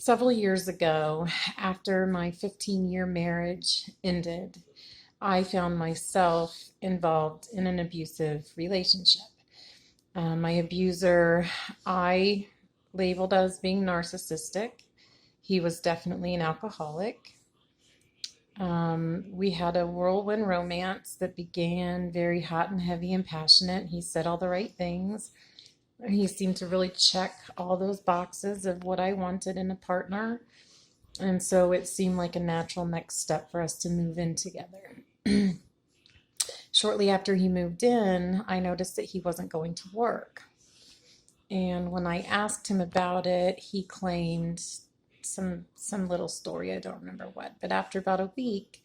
Several years ago, after my 15-year marriage ended, I found myself involved in an abusive relationship. My abuser, I labeled as being narcissistic. He was definitely an alcoholic. We had a whirlwind romance that began very hot and heavy and passionate. He said all the right things. He seemed to really check all those boxes of what I wanted in a partner. And so it seemed like a natural next step for us to move in together. Shortly after he moved in, I noticed that he wasn't going to work. And when I asked him about it, he claimed some little story, I don't remember what. But after about a week,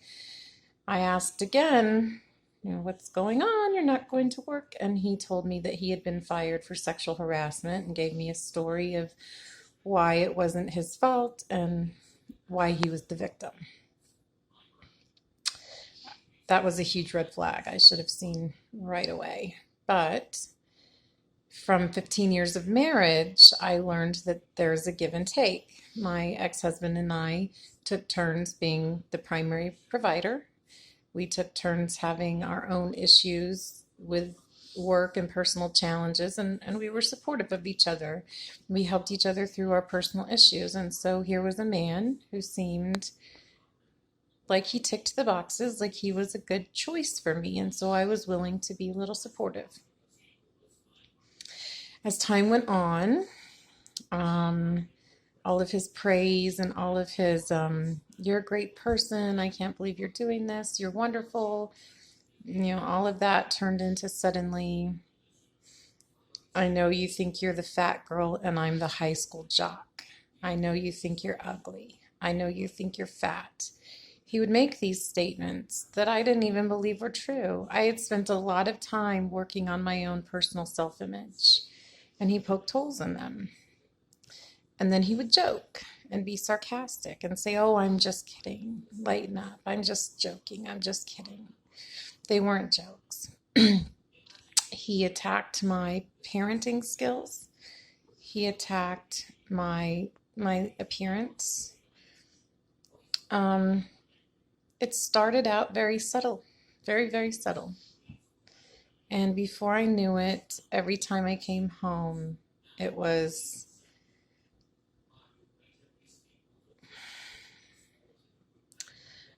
I asked again, what's going on? You're not going to work. And he told me that he had been fired for sexual harassment and gave me a story of why it wasn't his fault and why he was the victim. That was a huge red flag I should have seen right away. But from 15 years of marriage, I learned that there's a give and take. My ex-husband and I took turns being the primary provider. We took turns having our own issues with work and personal challenges, and we were supportive of each other. We helped each other through our personal issues. And so here was a man who seemed like he ticked the boxes, like he was a good choice for me. And so I was willing to be a little supportive. As time went on, all of his praise and all of his, you're a great person, I can't believe you're doing this, you're wonderful, all of that turned into suddenly, I know you think you're the fat girl and I'm the high school jock. I know you think you're ugly. I know you think you're fat. He would make these statements that I didn't even believe were true. I had spent a lot of time working on my own personal self-image, and he poked holes in them. And then he would joke and be sarcastic and say, oh, I'm just kidding. Lighten up. I'm just joking. I'm just kidding. They weren't jokes. He attacked my parenting skills. He attacked my appearance. It started out very subtle, very, very subtle. And before I knew it, every time I came home, it was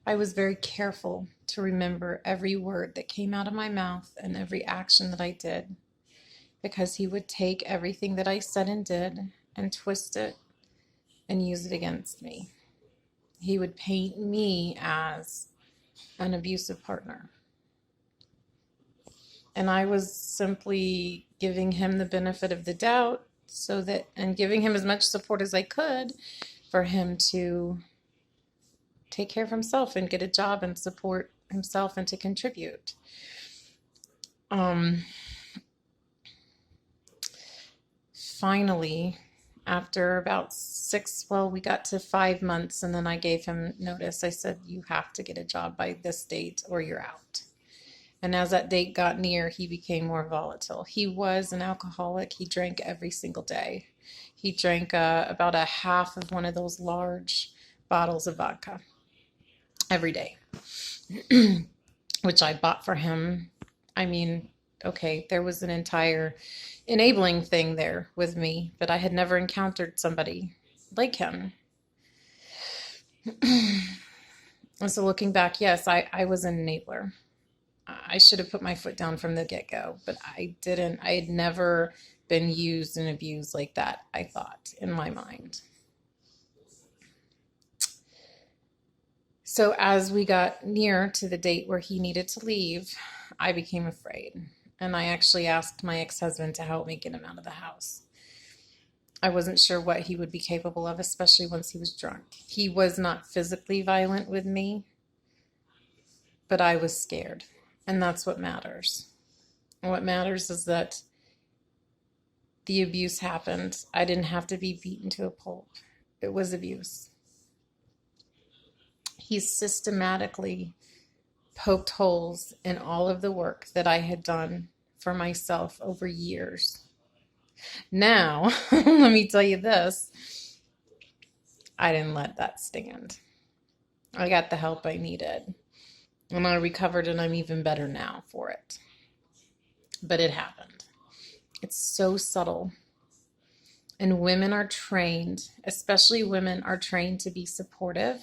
I was very careful to remember every word that came out of my mouth and every action that I did, because he would take everything that I said and did and twist it and use it against me. He would paint me as an abusive partner. And I was simply giving him the benefit of the doubt and giving him as much support as I could for him to take care of himself and get a job and support himself and to contribute. Finally, after about we got to 5 months, and then I gave him notice. I said, you have to get a job by this date or you're out. And as that date got near, he became more volatile. He was an alcoholic. He drank every single day. He drank about a half of one of those large bottles of vodka every day, which I bought for him. I mean, okay, there was an entire enabling thing there with me, but I had never encountered somebody like him. And so looking back, yes, I was an enabler. I should have put my foot down from the get-go, but I didn't. I had never been used and abused like that, I thought, in my mind. So as we got near to the date where he needed to leave, I became afraid. And I actually asked my ex-husband to help me get him out of the house. I wasn't sure what he would be capable of, especially once he was drunk. He was not physically violent with me, but I was scared. And that's what matters. And what matters is that the abuse happened. I didn't have to be beaten to a pulp. It was abuse. He systematically poked holes in all of the work that I had done for myself over years. Now, let me tell you this. I didn't let that stand. I got the help I needed. And I recovered, and I'm even better now for it. But it happened. It's so subtle. And women are trained, especially women are trained to be supportive.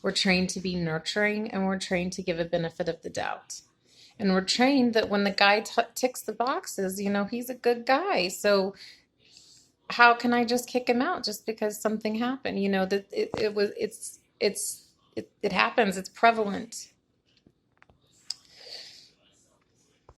We're trained to be nurturing, and we're trained to give a benefit of the doubt. And we're trained that when the guy ticks the boxes, he's a good guy. So how can I just kick him out just because something happened? That it happens. It's prevalent.